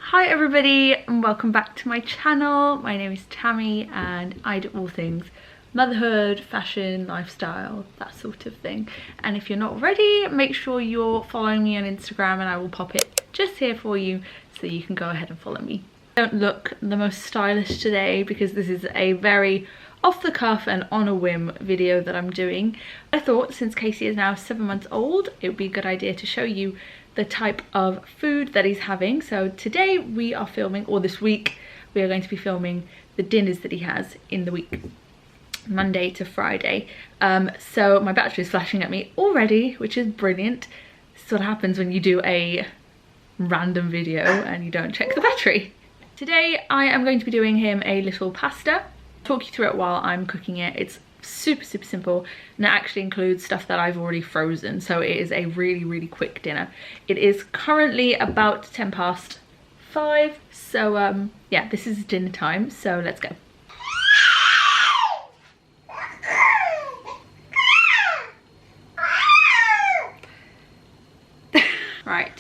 Hi everybody and welcome back to my channel. My name is Tammy and I do all things motherhood, fashion, lifestyle, that sort of thing. And if you're not already, make sure you're following me on Instagram and I will pop it just here for you so you can go ahead and follow me. I don't look the most stylish today because this is a very off the cuff and on a whim video that I'm doing. I thought since Casey is now 7 months old, it would be a good idea to show you the type of food that he's having. So today we are filming, or this week, we are going to be filming the dinners that he has in the week, Monday to Friday. So my battery is flashing at me already, which is brilliant. This is what happens when you do a random video and you don't check the battery. Today I am going to be doing him a little pasta. I'll talk you through it while I'm cooking it. It's super simple, and it actually includes stuff that I've already frozen, so it is a really quick dinner. It is currently about 5:10, so yeah, this is dinner time, so let's go. Right,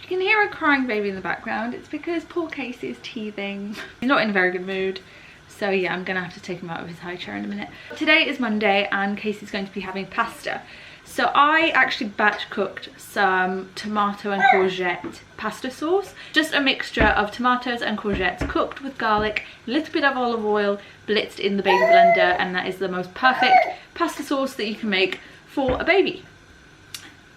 you can hear a crying baby in the background. It's because poor Casey is teething. He's not in a very good mood. So yeah, I'm gonna have to take him out of his high chair in a minute. Today is Monday and Casey's going to be having pasta. So I actually batch cooked some tomato and courgette pasta sauce. Just a mixture of tomatoes and courgettes cooked with garlic, a little bit of olive oil, blitzed in the baby blender, and that is the most perfect pasta sauce that you can make for a baby.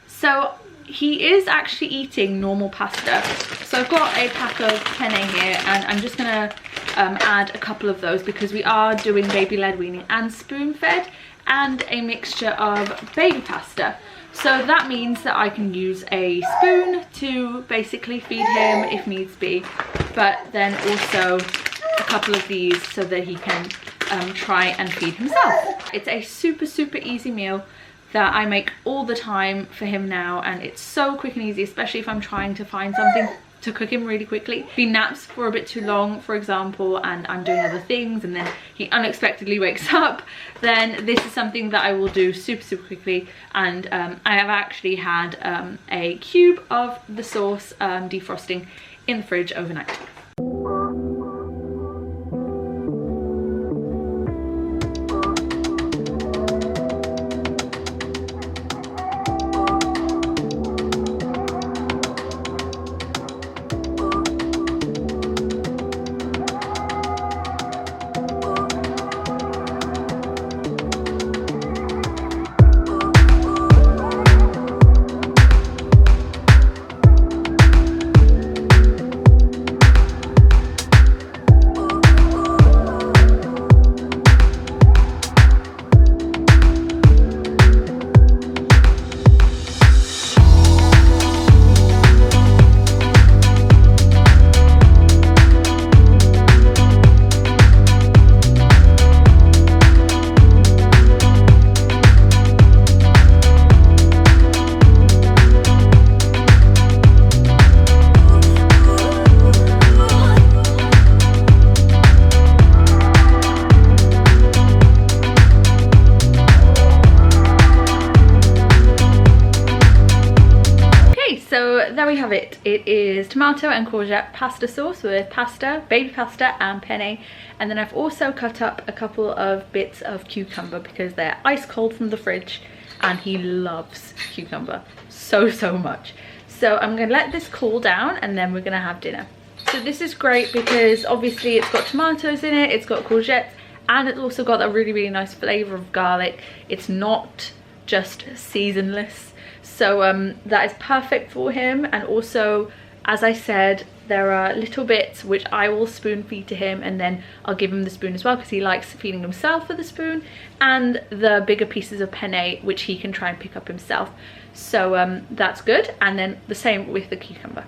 So he is actually eating normal pasta. So I've got a pack of penne here and I'm just gonna add a couple of those because we are doing baby-led weaning and spoon-fed and a mixture of baby pasta. So that means that I can use a spoon to basically feed him if needs be, but then also a couple of these so that he can try and feed himself. It's a super easy meal that I make all the time for him now, and it's so quick and easy, especially if I'm trying to find something to cook him really quickly. If he naps for a bit too long, for example, and I'm doing other things and then he unexpectedly wakes up, then this is something that I will do super quickly. And I have actually had a cube of the sauce defrosting in the fridge overnight. So there we have it. It is tomato and courgette pasta sauce with pasta, baby pasta and penne. And then I've also cut up a couple of bits of cucumber because they're ice cold from the fridge and he loves cucumber so much. So I'm gonna let this cool down and then we're gonna have dinner. So this is great because obviously it's got tomatoes in it, it's got courgettes, and it's also got a really nice flavor of garlic. It's not just seasonless. So that is perfect for him. And also, as I said, there are little bits which I will spoon feed to him, and then I'll give him the spoon as well because he likes feeding himself with the spoon, and the bigger pieces of penne which he can try and pick up himself. So that's good. And then the same with the cucumber.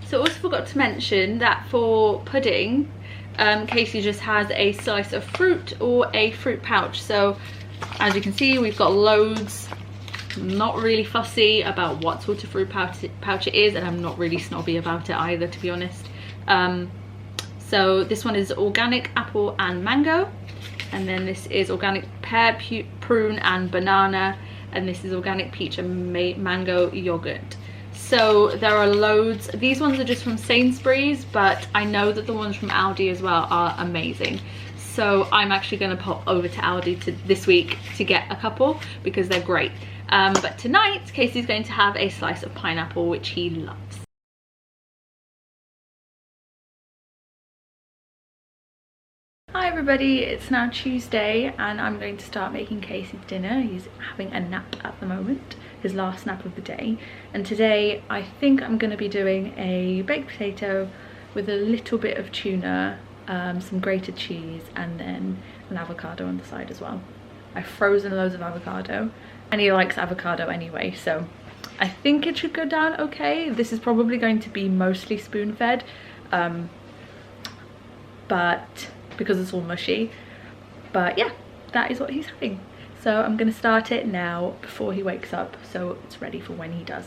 So I also forgot to mention that for pudding, Casey just has a slice of fruit or a fruit pouch. So as you can see, we've got loads. I'm not really fussy about what sort of fruit pouch it is, and I'm not really snobby about it either, to be honest. So this one is organic apple and mango, and then this is organic pear, prune and banana, and this is organic peach and mango yogurt. So there are loads. These ones are just from Sainsbury's, but I know that the ones from Aldi as well are amazing. So I'm actually going to pop over to Aldi this week to get a couple because they're great. But tonight, Casey's going to have a slice of pineapple, which he loves. Hi everybody, it's now Tuesday and I'm going to start making Casey's dinner. He's having a nap at the moment, his last nap of the day. And today I think I'm going to be doing a baked potato with a little bit of tuna, some grated cheese, and then an avocado on the side as well. I've frozen loads of avocado and he likes avocado anyway, so I think it should go down okay. This is probably going to be mostly spoon-fed, but because it's all mushy. But yeah, that is what he's having. So I'm gonna start it now before he wakes up, so it's ready for when he does.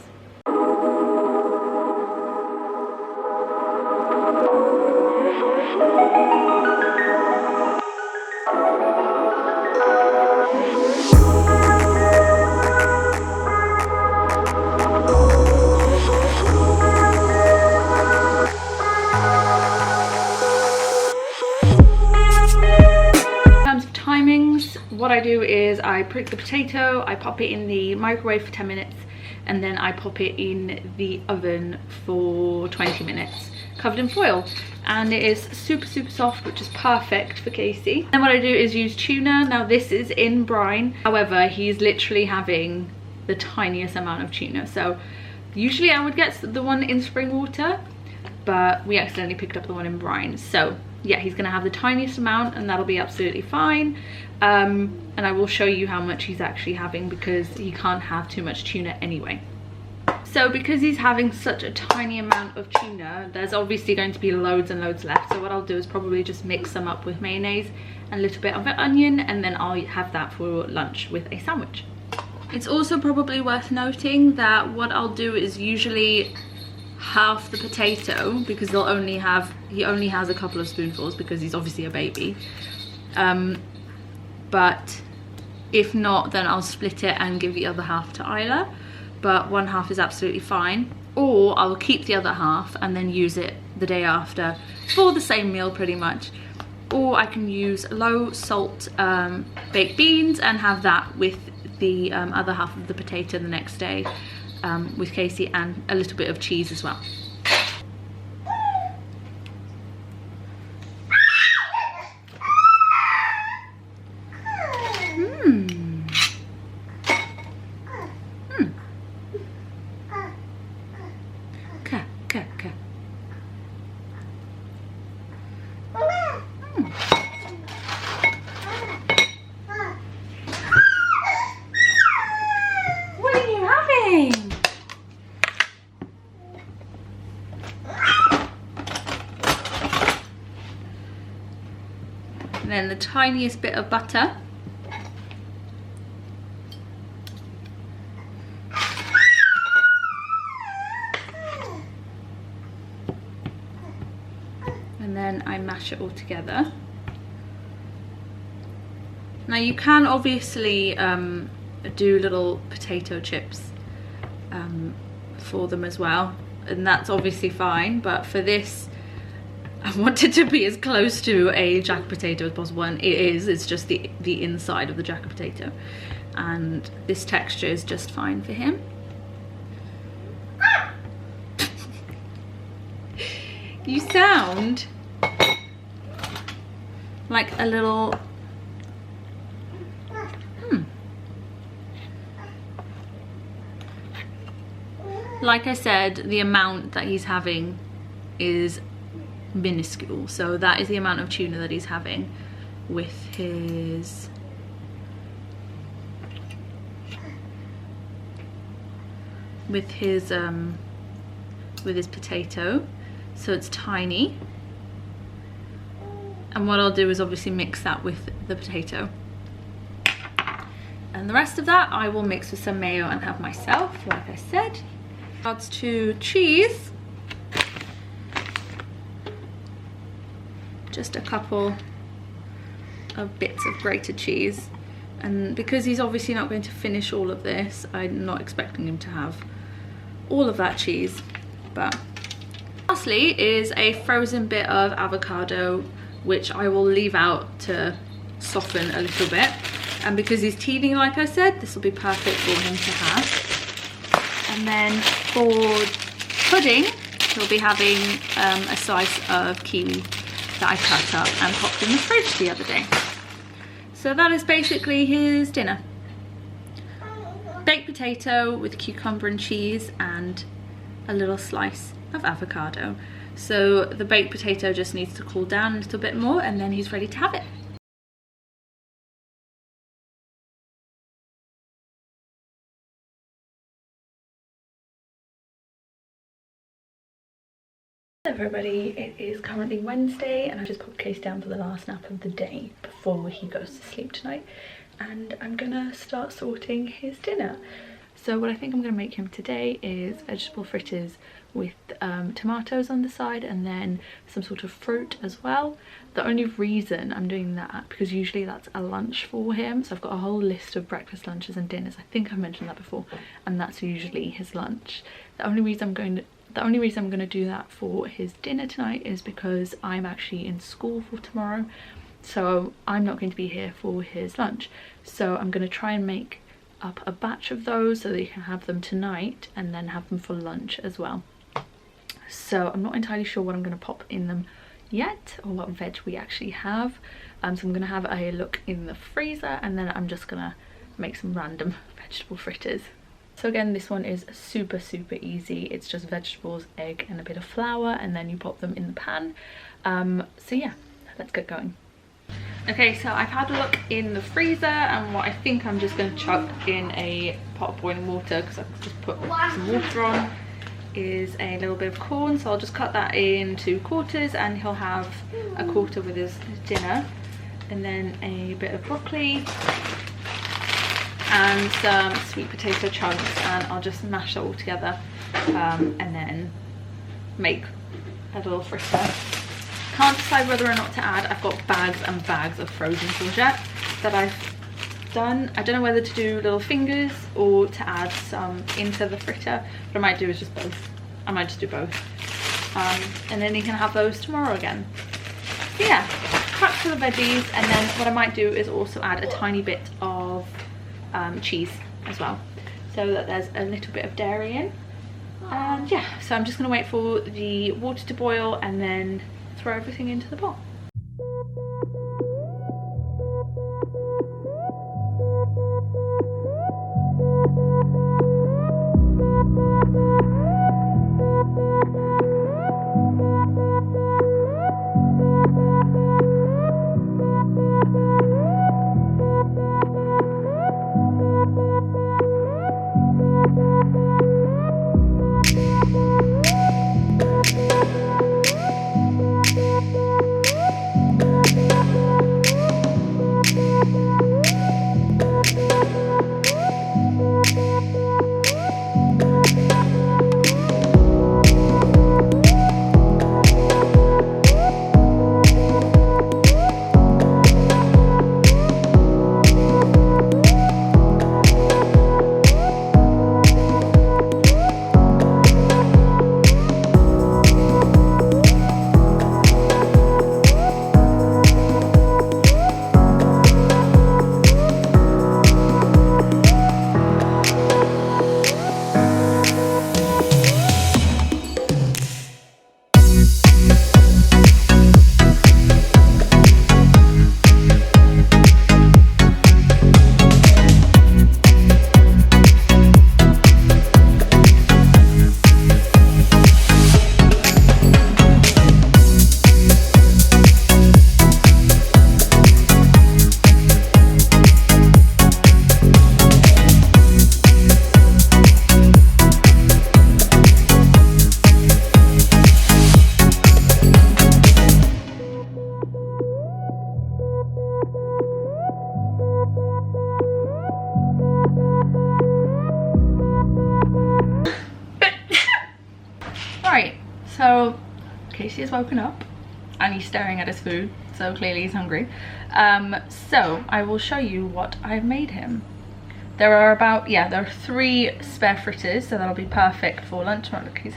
What I do is I prick the potato, I pop it in the microwave for 10 minutes, and then I pop it in the oven for 20 minutes, covered in foil. And it is super soft, which is perfect for Casey. Then what I do is use tuna. Now this is in brine, however, he's literally having the tiniest amount of tuna. So usually I would get the one in spring water, but we accidentally picked up the one in brine. So yeah, he's gonna have the tiniest amount and that'll be absolutely fine. And I will show you how much he's actually having because he can't have too much tuna anyway. So because he's having such a tiny amount of tuna, there's obviously going to be loads and loads left. So what I'll do is probably just mix some up with mayonnaise and a little bit of onion, and then I'll have that for lunch with a sandwich. It's also probably worth noting that what I'll do is usually half the potato, because he only has a couple of spoonfuls because he's obviously a baby. But if not, then I'll split it and give the other half to Isla, but one half is absolutely fine. Or I'll keep the other half and then use it the day after for the same meal pretty much. Or I can use low salt baked beans and have that with the other half of the potato the next day with Casey, and a little bit of cheese as well. And then the tiniest bit of butter. And then I mash it all together. Now you can obviously do little potato chips for them as well, and that's obviously fine, but for this I wanted to be as close to a jack potato as possible, and it's just the inside of the jack potato, and this texture is just fine for him. You sound like a little like I said, the amount that he's having is minuscule, so that is the amount of tuna that he's having with his potato, so it's tiny. And what I'll do is obviously mix that with the potato, and the rest of that I will mix with some mayo and have myself, like I said. Regards to cheese, just a couple of bits of grated cheese, and because he's obviously not going to finish all of this, I'm not expecting him to have all of that cheese. But lastly is a frozen bit of avocado, which I will leave out to soften a little bit. And because he's teething, like I said, this will be perfect for him to have. And then for pudding, he'll be having a slice of kiwi that I cut up and popped in the fridge the other day. So that is basically his dinner. Baked potato with cucumber and cheese and a little slice of avocado. So the baked potato just needs to cool down a little bit more and then he's ready to have it. Hello everybody, it is currently Wednesday and I just popped Case down for the last nap of the day before he goes to sleep tonight, and I'm gonna start sorting his dinner. So what I think I'm gonna make him today is vegetable fritters with tomatoes on the side and then some sort of fruit as well. The only reason I'm doing that, because usually that's a lunch for him, so I've got a whole list of breakfast, lunches and dinners. I think I've mentioned that before, and that's usually his lunch. The only reason I'm going to do that for his dinner tonight is because I'm actually in school for tomorrow, so I'm not going to be here for his lunch. So I'm going to try and make up a batch of those so that you can have them tonight and then have them for lunch as well. So I'm not entirely sure what I'm going to pop in them yet, or what veg we actually have. So I'm going to have a look in the freezer and then I'm just going to make some random vegetable fritters. So again, this one is super easy. It's just vegetables, egg and a bit of flour, and then you pop them in the pan. So yeah, let's get going. Okay, so I've had a look in the freezer, and what I think I'm just going to chuck in a pot of boiling water, because I've just put some water on, is a little bit of corn. So I'll just cut that into quarters and he'll have a quarter with his dinner, and then a bit of broccoli and some sweet potato chunks, and I'll just mash it all together and then make a little fritter. Can't decide whether or not to add. I've got bags and bags of frozen courgette that I've done. I don't know whether to do little fingers or to add some into the fritter. What I might do is just both. I might just do both. And then you can have those tomorrow again. So yeah, crack to the veggies, and then what I might do is also add a tiny bit of cheese as well, so that there's a little bit of dairy in. And yeah, so I'm just going to wait for the water to boil and then throw everything into the pot. So Casey has woken up and he's staring at his food, so clearly he's hungry. So I will show you what I've made him. There are about, yeah, there are 3 spare fritters, so that'll be perfect for lunch. Oh, look, he's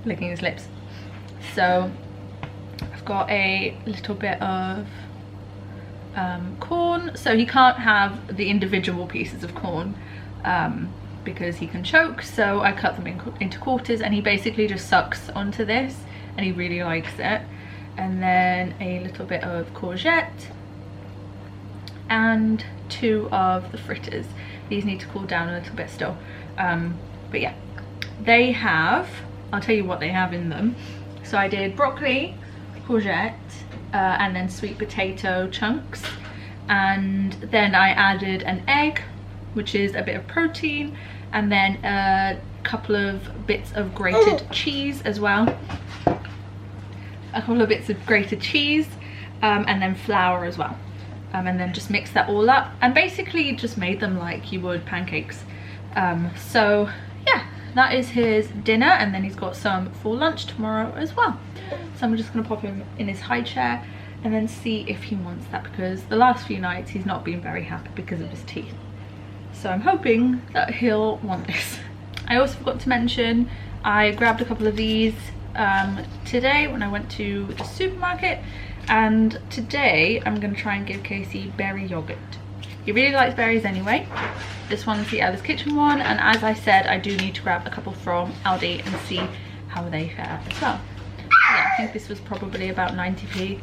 licking his lips. So I've got a little bit of corn, so he can't have the individual pieces of corn because he can choke, so I cut them into quarters, and he basically just sucks onto this and he really likes it. And then a little bit of courgette and 2 of the fritters. These need to cool down a little bit still, but yeah, they have, I'll tell you what they have in them. So I did broccoli, courgette, and then sweet potato chunks, and then I added an egg, which is a bit of protein, and then a couple of bits of grated cheese as well, and then flour as well, and then just mix that all up and basically just made them like you would pancakes. So yeah, that is his dinner, and then he's got some for lunch tomorrow as well. So I'm just gonna pop him in his high chair and then see if he wants that, because the last few nights he's not been very happy because of his teeth. So I'm hoping that he'll want this. I also forgot to mention, I grabbed a couple of these today when I went to the supermarket, and today I'm gonna try and give Casey berry yogurt. He really likes berries anyway. This one's the Ella's Kitchen one, and as I said, I do need to grab a couple from Aldi and see how they fare as well. Yeah, I think this was probably about 90p,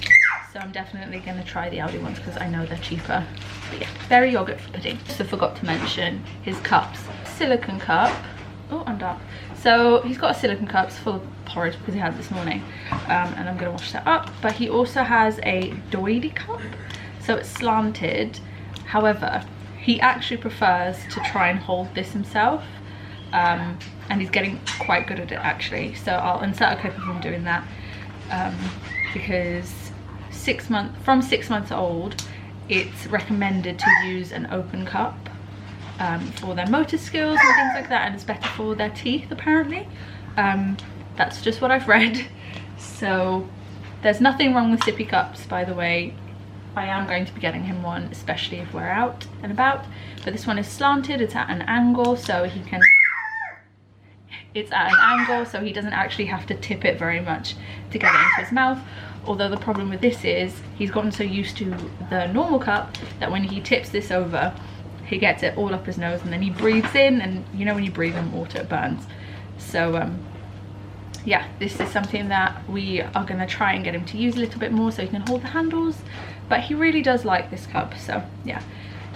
so I'm definitely going to try the Aldi ones because I know they're cheaper. But yeah, berry yogurt for pudding. So forgot to mention his cups. Silicone cup. Oh, I'm dark. So he's got a silicone cups full of porridge because he had it this morning, and I'm going to wash that up. But he also has a doily cup, so it's slanted. However, he actually prefers to try and hold this himself, and he's getting quite good at it actually. So I'll insert a clip of him doing that, because from 6 months old, it's recommended to use an open cup for their motor skills and things like that, and it's better for their teeth apparently. That's just what I've read. So there's nothing wrong with sippy cups, by the way. I am going to be getting him one, especially if we're out and about. But this one is slanted, it's at an angle, so he can... It's at an angle, so he doesn't actually have to tip it very much to get it into his mouth. Although the problem with this is, he's gotten so used to the normal cup that when he tips this over, he gets it all up his nose, and then he breathes in, and you know when you breathe in water, it burns. So yeah, this is something that we are going to try and get him to use a little bit more so he can hold the handles. But he really does like this cup, so yeah.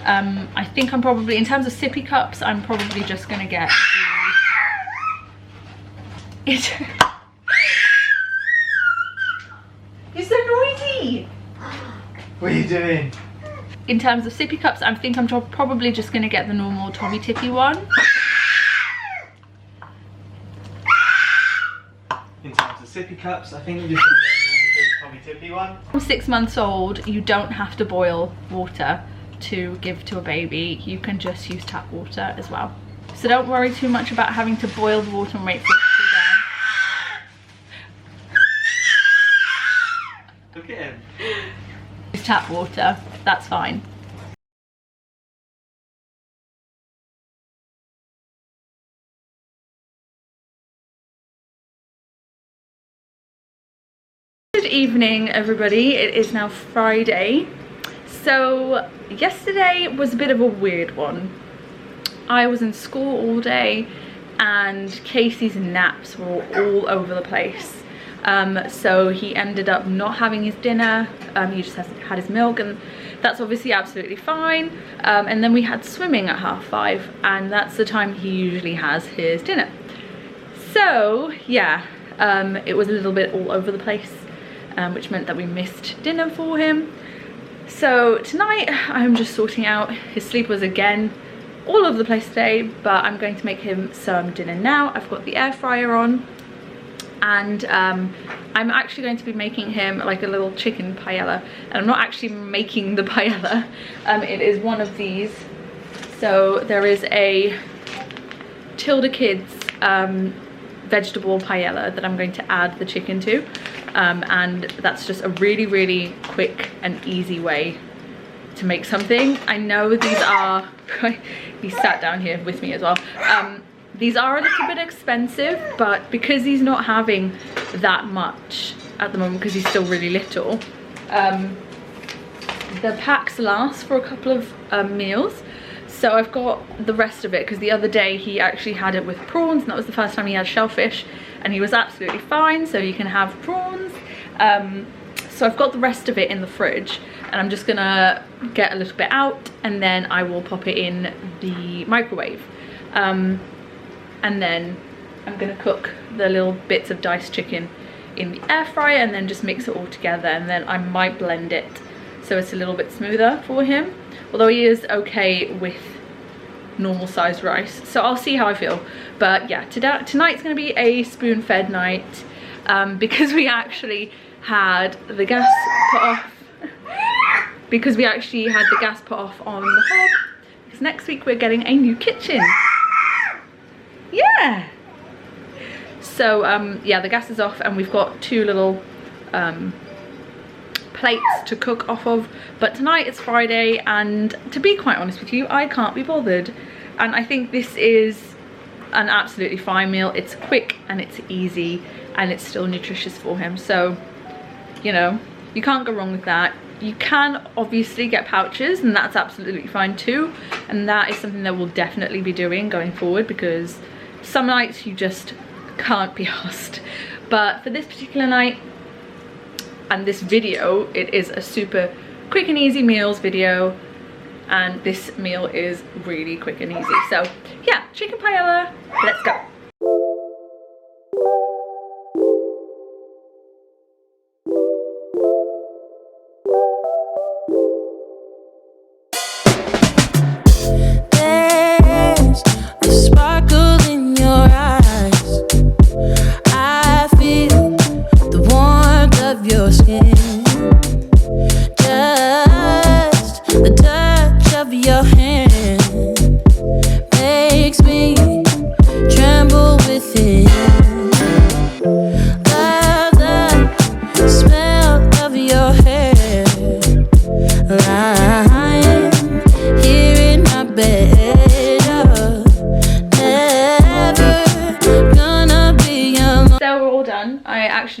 I think I'm probably, in terms of sippy cups, I'm probably just going to get You're so noisy! What are you doing? In terms of sippy cups, I think I'm probably just going to get the normal Tommy Tippy one. In terms of sippy cups, I think you're just going to get the normal Tommy Tippy one. From 6 months old, you don't have to boil water to give to a baby. You can just use tap water as well. So don't worry too much about having to boil the water and wait for it to cool down. Look at him. It's tap water, that's fine. Good evening everybody, it is now Friday. So yesterday was a bit of a weird one. I was in school all day and Casey's naps were all over the place. So he ended up not having his dinner. He just hasn't had his milk, and that's obviously absolutely fine. And then we had swimming at 5:30, and that's the time he usually has his dinner. So yeah, it was a little bit all over the place, which meant that we missed dinner for him. So tonight I'm just sorting out his sleepers again, all over the place today, but I'm going to make him some dinner now. I've got the air fryer on, and I'm actually going to be making him like a little chicken paella, and I'm not actually making the paella. It is one of these. So there is a Tilda Kids vegetable paella that I'm going to add the chicken to, and that's just a really quick and easy way to make something. I know these are, he sat down here with me as well. These are a little bit expensive, but because he's not having that much at the moment because he's still really little, the packs last for a couple of meals. So I've got the rest of it because the other day he actually had it with prawns, and that was the first time he had shellfish, and he was absolutely fine. So you can have prawns. So I've got the rest of it in the fridge, and I'm just gonna get a little bit out, and then I will pop it in the microwave. And then I'm gonna cook the little bits of diced chicken in the air fryer, and then just mix it all together, and then I might blend it so it's a little bit smoother for him, although he is okay with normal sized rice, so I'll see how I feel. But yeah, tonight's gonna be a spoon fed night, because we actually had the gas put off on the hob, because next week we're getting a new kitchen. Yeah, so yeah, the gas is off, and we've got 2 little plates to cook off of. But tonight it's Friday, and to be quite honest with you, I can't be bothered, and I think this is an absolutely fine meal. It's quick and it's easy, and it's still nutritious for him, so you know, you can't go wrong with that. You can obviously get pouches, and that's absolutely fine too, and that is something that we'll definitely be doing going forward, because some nights you just can't be asked. But for this particular night and this video, it is a super quick and easy meals video, and this meal is really quick and easy. So yeah, chicken paella, let's go.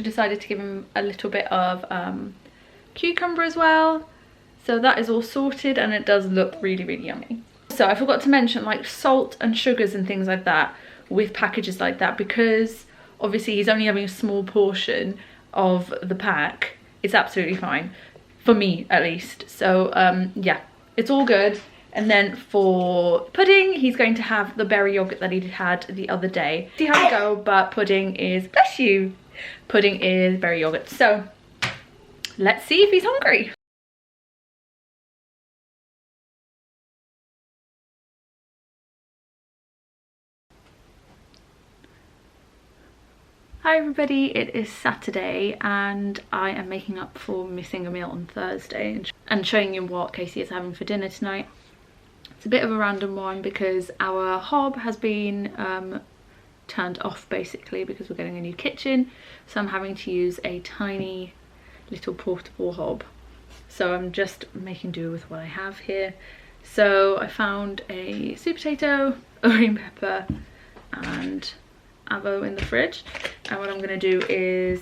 Decided to give him a little bit of cucumber as well, so that is all sorted, and it does look really yummy. So I forgot to mention, like, salt and sugars and things like that with packages like that, because obviously he's only having a small portion of the pack. It's absolutely fine for me, at least. So yeah, it's all good. And then for pudding, he's going to have the berry yogurt that he had the other day. See how we go, but pudding is, bless you, pudding is berry yogurt. So let's see if he's hungry. Hi everybody, it is Saturday, and I am making up for missing a meal on Thursday and showing you what Casey is having for dinner tonight. It's a bit of a random one because our hob has been turned off, basically, because we're getting a new kitchen, so I'm having to use a tiny little portable hob. So I'm just making do with what I have here. So I found a sweet potato, a green pepper and avo in the fridge, and what I'm going to do is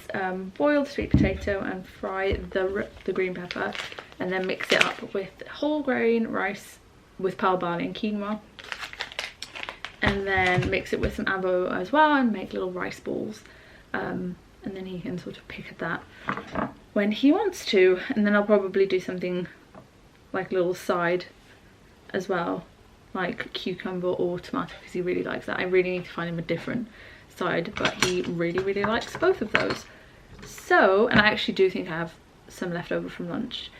boil the sweet potato and fry the green pepper, and then mix it up with whole grain rice with pearl barley and quinoa, and then mix it with some avo as well and make little rice balls, and then he can sort of pick at that when he wants to. And then I'll probably do something like a little side as well, like cucumber or tomato, because he really likes that. I really need to find him a different side, but he really likes both of those. So, and I actually do think I have some left over from lunch.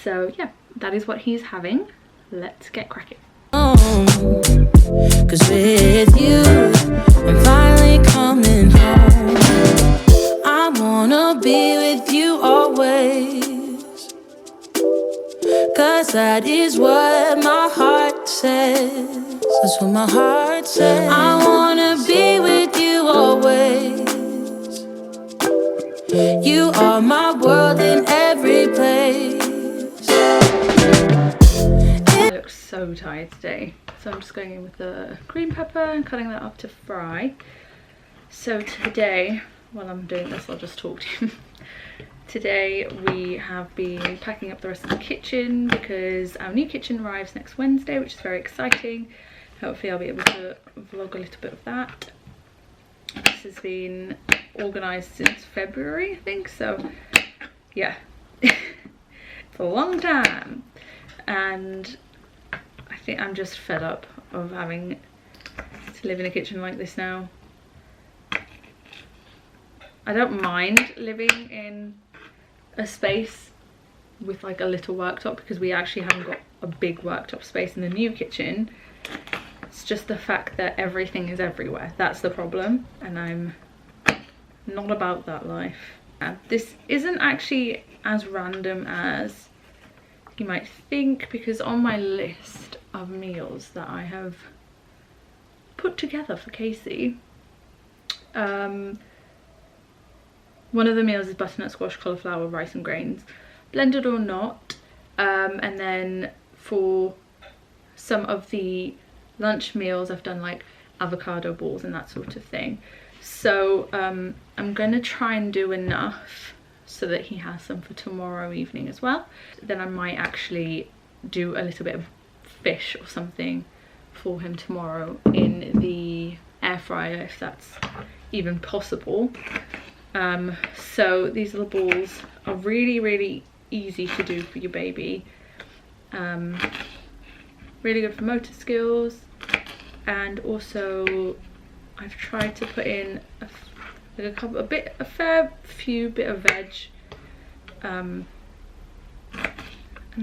So yeah, that is what he's having. Let's get cracking. Cause with you, I'm finally coming home. I wanna be with you always, cause that is what my heart says. That's what my heart says. I wanna be with you always. You are my world in every place. so tired today. So I'm just going in with the green pepper and cutting that up to fry. So today, while I'm doing this, I'll just talk to you. Today we have been packing up the rest of the kitchen because our new kitchen arrives next Wednesday, which is very exciting. Hopefully I'll be able to vlog a little bit of that. This has been organised since February, I think, so yeah. It's a long time, and I think I'm just fed up of having to live in a kitchen like this now. I don't mind living in a space with like a little worktop because we actually haven't got a big worktop space in the new kitchen. It's just the fact that everything is everywhere. That's the problem, and I'm not about that life. This isn't actually as random as you might think, because on my list of meals that I have put together for Casey, one of the meals is butternut squash, cauliflower, rice and grains, blended or not. And then for some of the lunch meals I've done like avocado balls and that sort of thing. So I'm gonna try and do enough so that he has some for tomorrow evening as well. Then I might actually do a little bit of fish or something for him tomorrow in the air fryer, if that's even possible. So these little balls are really easy to do for your baby. Really good for motor skills, and also I've tried to put in a fair few bit of veg, and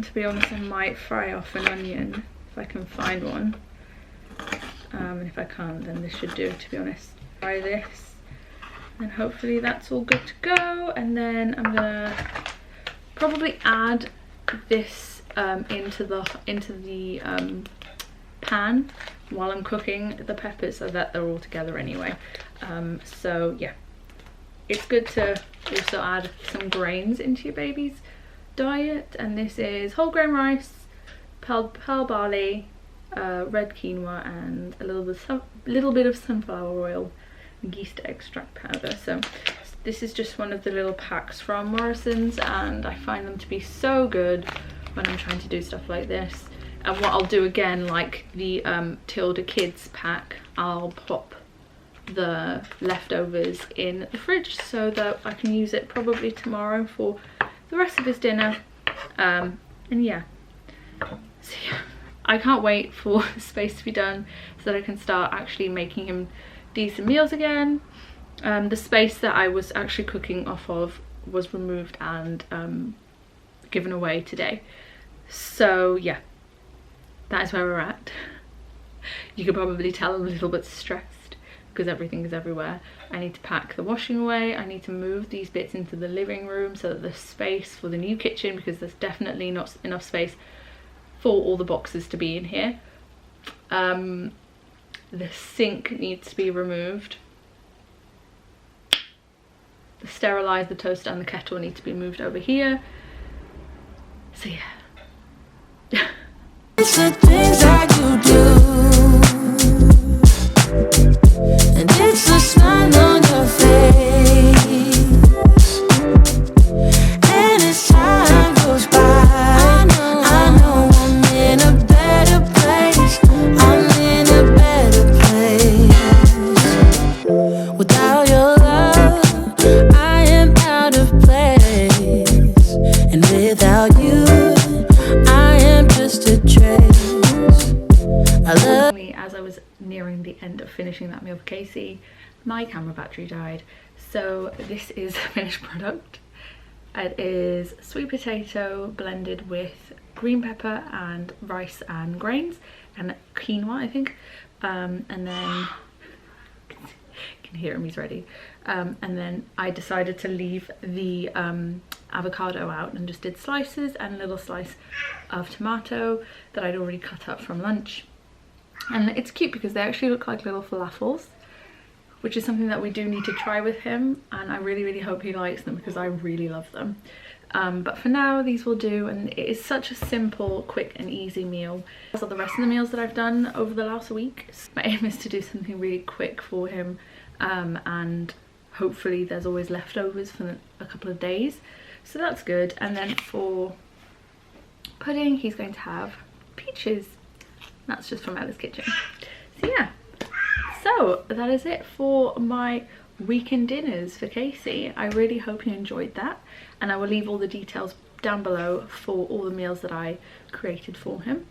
to be honest I might fry off an onion if I can find one, and if I can't then this should do, to be honest. Try this, and hopefully that's all good to go. And then I'm gonna probably add this into the pan while I'm cooking the peppers so that they're all together anyway. So yeah, it's good to also add some grains into your baby's diet, and this is whole grain rice, pearl barley, red quinoa, and a little bit of sunflower oil and yeast extract powder. So this is just one of the little packs from Morrison's, and I find them to be so good when I'm trying to do stuff like this. And what I'll do again, like the Tilda Kids pack, I'll pop the leftovers in the fridge so that I can use it probably tomorrow for the rest of his dinner. And yeah, so yeah, I can't wait for the space to be done so that I can start actually making him decent meals again. The space that I was actually cooking off of was removed and given away today. So yeah, that is where we're at. You can probably tell I'm a little bit stressed because everything is everywhere. I need to pack the washing away. I need to move these bits into the living room so that there's space for the new kitchen, because there's definitely not enough space for all the boxes to be in here. The sink needs to be removed. The sterilizer, the toaster and the kettle need to be moved over here. So yeah. It's the things that you do, and it's the smile on your face, and as time goes by, I know I'm in a better place. I'm in a better place. Without your love, I am out of place, and without you, I am just a trace. As I was nearing the end of finishing that meal for Casey, my camera battery died. So this is the finished product. It is sweet potato blended with green pepper and rice and grains and quinoa, I think. And then you can hear him, he's ready. And then I decided to leave the avocado out and just did slices and a little slice of tomato that I'd already cut up from lunch. And it's cute because they actually look like little falafels, which is something that we do need to try with him, and I really hope he likes them because I really love them. but for now these will do, and it is such a simple, quick and easy meal. As are the rest of the meals that I've done over the last week. My aim is to do something really quick for him, and hopefully there's always leftovers for a couple of days, so that's good. And then for pudding, he's going to have peaches. That's just from Ella's kitchen. So yeah, so that is it for my weekend dinners for Casey. I really hope you enjoyed that, and I will leave all the details down below for all the meals that I created for him.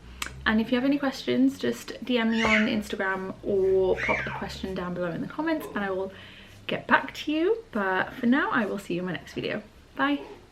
And if you have any questions, just DM me on Instagram or pop a question down below in the comments and I will get back to you. But for now, I will see you in my next video. Bye.